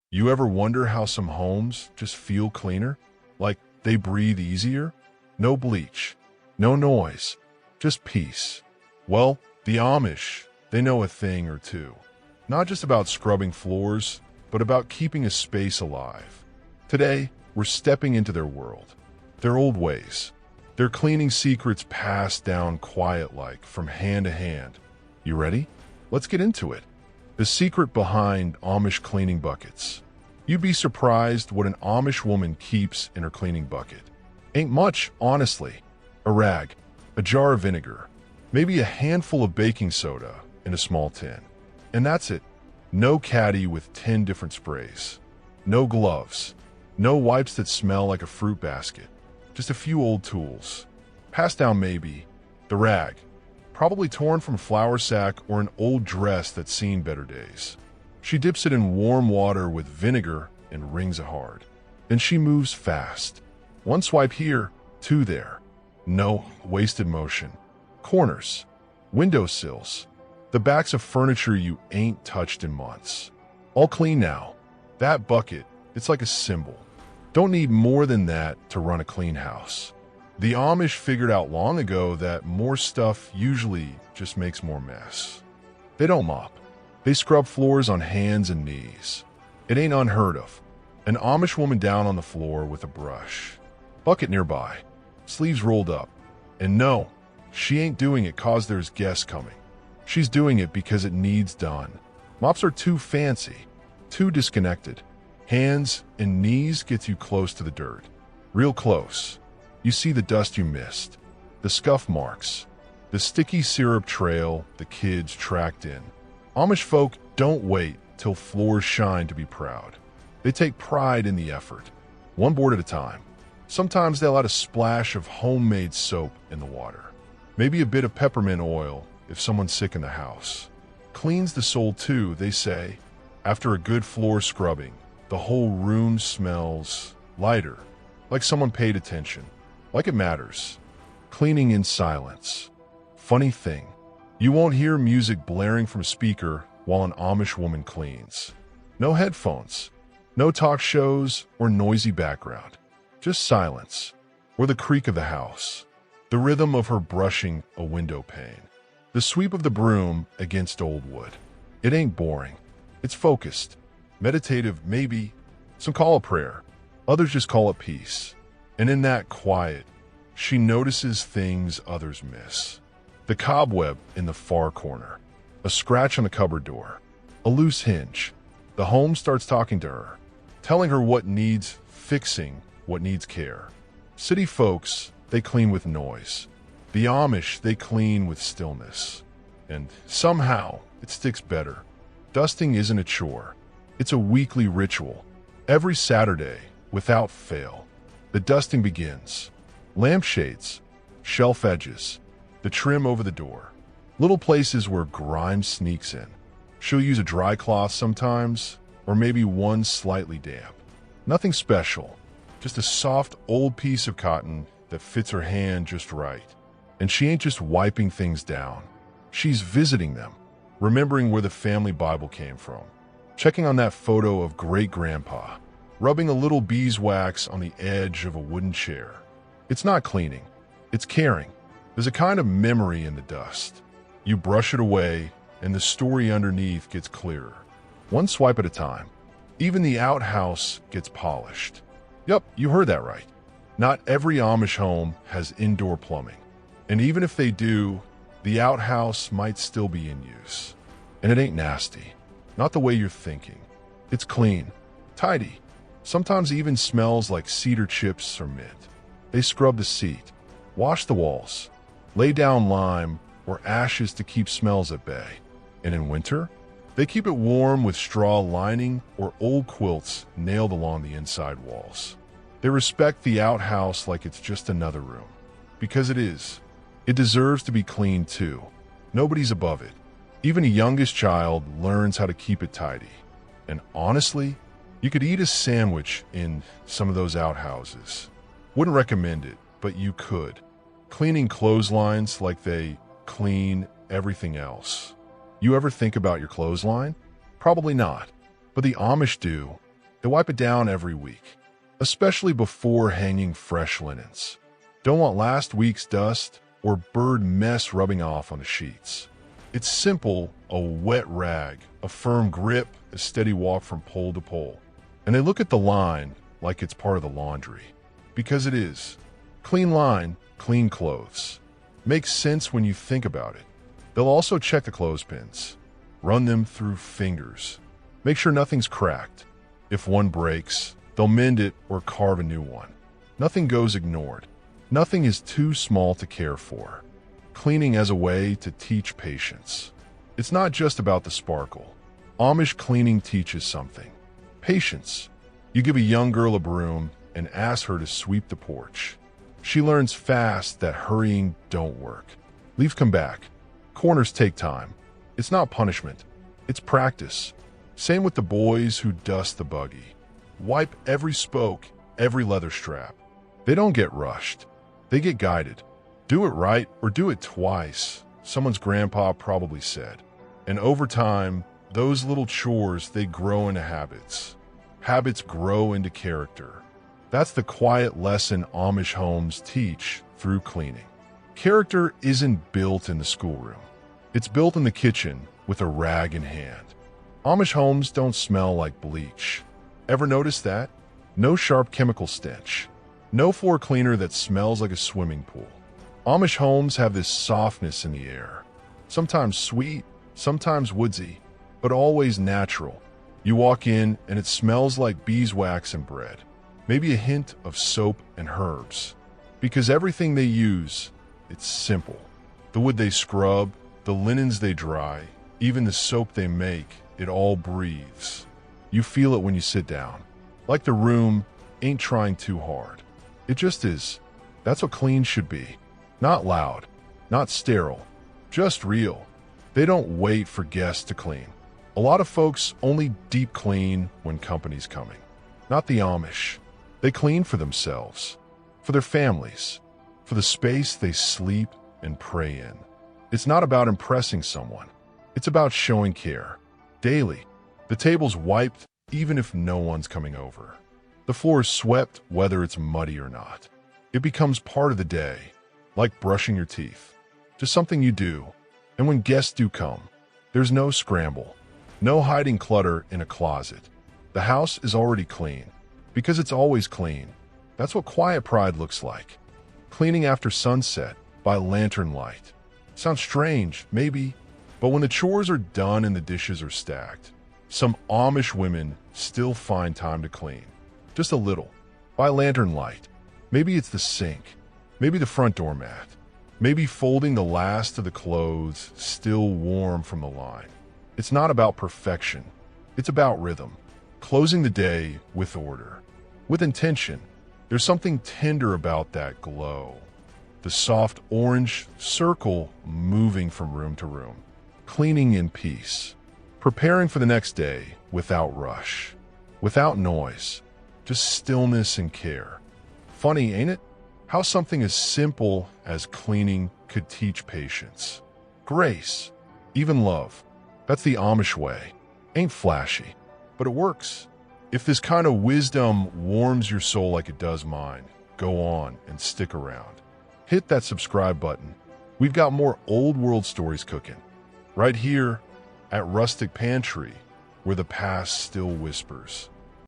You ever wonder how some homes just feel cleaner? Like they breathe easier? No bleach, no noise, just peace. Well, the Amish, they know a thing or two. Not just about scrubbing floors, but about keeping a space alive. Today, we're stepping into their world, their old ways, their cleaning secrets passed down quiet-like from hand to hand. You ready? Let's get into it. The secret behind Amish cleaning buckets. You'd be surprised what an Amish woman keeps in her cleaning bucket. Ain't much, honestly. A rag, a jar of vinegar, maybe a handful of baking soda in a small tin. And that's it. No caddy with 10 different sprays. No gloves. No wipes that smell like a fruit basket. Just a few old tools. Passed down maybe. The rag. Probably torn from a flour sack or an old dress that's seen better days. She dips it in warm water with vinegar and wrings it hard. Then she moves fast. One swipe here, two there. No wasted motion. Corners. Windowsills. The backs of furniture you ain't touched in months. All clean now. That bucket, it's like a symbol. Don't need more than that to run a clean house. The Amish figured out long ago that more stuff usually just makes more mess. They don't mop. They scrub floors on hands and knees. It ain't unheard of. An Amish woman down on the floor with a brush. Bucket nearby. Sleeves rolled up. And no, she ain't doing it 'cause there's guests coming. She's doing it because it needs done. Mops are too fancy, too disconnected. Hands and knees gets you close to the dirt. Real close. You see the dust you missed, the scuff marks, the sticky syrup trail the kids tracked in. Amish folk don't wait till floors shine to be proud. They take pride in the effort, one board at a time. Sometimes they'll add a splash of homemade soap in the water. Maybe a bit of peppermint oil if someone's sick in the house. Cleans the soul too, they say. After a good floor scrubbing, the whole room smells lighter, like someone paid attention, like it matters. Cleaning in silence. Funny thing, you won't hear music blaring from a speaker while an Amish woman cleans. No headphones, no talk shows or noisy background. Just silence, or the creak of the house, the rhythm of her brushing a window pane, the sweep of the broom against old wood. It ain't boring. It's focused, meditative maybe. Some call it prayer, others just call it peace. And in that quiet, she notices things others miss. The cobweb in the far corner, a scratch on the cupboard door, a loose hinge. The home starts talking to her, telling her what needs fixing, what needs care. City folks, they clean with noise. The Amish, they clean with stillness. And somehow, it sticks better. Dusting isn't a chore. It's a weekly ritual. Every Saturday, without fail, the dusting begins. Lampshades, shelf edges, the trim over the door. Little places where grime sneaks in. She'll use a dry cloth sometimes, or maybe one slightly damp. Nothing special, just a soft old piece of cotton that fits her hand just right. And she ain't just wiping things down. She's visiting them, remembering where the family Bible came from, checking on that photo of great-grandpa, rubbing a little beeswax on the edge of a wooden chair. It's not cleaning, it's caring. There's a kind of memory in the dust. You brush it away, and the story underneath gets clearer. One swipe at a time. Even the outhouse gets polished. Yup, you heard that right. Not every Amish home has indoor plumbing. And even if they do, the outhouse might still be in use. And it ain't nasty. Not the way you're thinking. It's clean, tidy. Sometimes even smells like cedar chips or mint. They scrub the seat, wash the walls, lay down lime or ashes to keep smells at bay. And in winter, they keep it warm with straw lining or old quilts nailed along the inside walls. They respect the outhouse like it's just another room. Because it is. It deserves to be clean too. Nobody's above it. Even a youngest child learns how to keep it tidy. And honestly, you could eat a sandwich in some of those outhouses. Wouldn't recommend it, but you could. Cleaning clotheslines like they clean everything else. You ever think about your clothesline? Probably not. But the Amish do. They wipe it down every week, especially before hanging fresh linens. Don't want last week's dust or bird mess rubbing off on the sheets. It's simple: a wet rag, a firm grip, a steady walk from pole to pole. And they look at the line like it's part of the laundry. Because it is. Clean line, clean clothes. Makes sense when you think about it. They'll also check the clothespins. Run them through fingers. Make sure nothing's cracked. If one breaks, they'll mend it or carve a new one. Nothing goes ignored. Nothing is too small to care for. Cleaning as a way to teach patience. It's not just about the sparkle. Amish cleaning teaches something. Patience. You give a young girl a broom and ask her to sweep the porch. She learns fast that hurrying don't work. Leaves come back. Corners take time. It's not punishment. It's practice. Same with the boys who dust the buggy. Wipe every spoke, every leather strap. They don't get rushed. They get guided. Do it right or do it twice, someone's grandpa probably said. And over time, those little chores, they grow into habits. Habits grow into character. That's the quiet lesson Amish homes teach through cleaning. Character isn't built in the schoolroom. It's built in the kitchen with a rag in hand. Amish homes don't smell like bleach. Ever notice that? No sharp chemical stench. No floor cleaner that smells like a swimming pool. Amish homes have this softness in the air. Sometimes sweet, sometimes woodsy, but always natural. You walk in and it smells like beeswax and bread. Maybe a hint of soap and herbs. Because everything they use, it's simple. The wood they scrub, the linens they dry, even the soap they make, it all breathes. You feel it when you sit down. Like the room ain't trying too hard. It just is. That's what clean should be. Not loud, not sterile, just real. They don't wait for guests to clean. A lot of folks only deep clean when company's coming. Not the Amish. They clean for themselves, for their families, for the space they sleep and pray in. It's not about impressing someone. It's about showing care. Daily. The table's wiped even if no one's coming over. The floor is swept whether it's muddy or not. It becomes part of the day, like brushing your teeth. Just something you do. And when guests do come, there's no scramble, no hiding clutter in a closet. The house is already clean, because it's always clean. That's what quiet pride looks like. Cleaning after sunset by lantern light. Sounds strange, maybe, but when the chores are done and the dishes are stacked, some Amish women still find time to clean. Just a little. By lantern light. Maybe it's the sink. Maybe the front door mat. Maybe folding the last of the clothes still warm from the line. It's not about perfection. It's about rhythm. Closing the day with order. With intention. There's something tender about that glow. The soft orange circle moving from room to room. Cleaning in peace. Preparing for the next day without rush. Without noise. Just stillness and care. Funny, ain't it? How something as simple as cleaning could teach patience, grace, even love. That's the Amish way. Ain't flashy, but it works. If this kind of wisdom warms your soul like it does mine, go on and stick around. Hit that subscribe button. We've got more old world stories cooking. Right here at Rustic Pantry, where the past still whispers.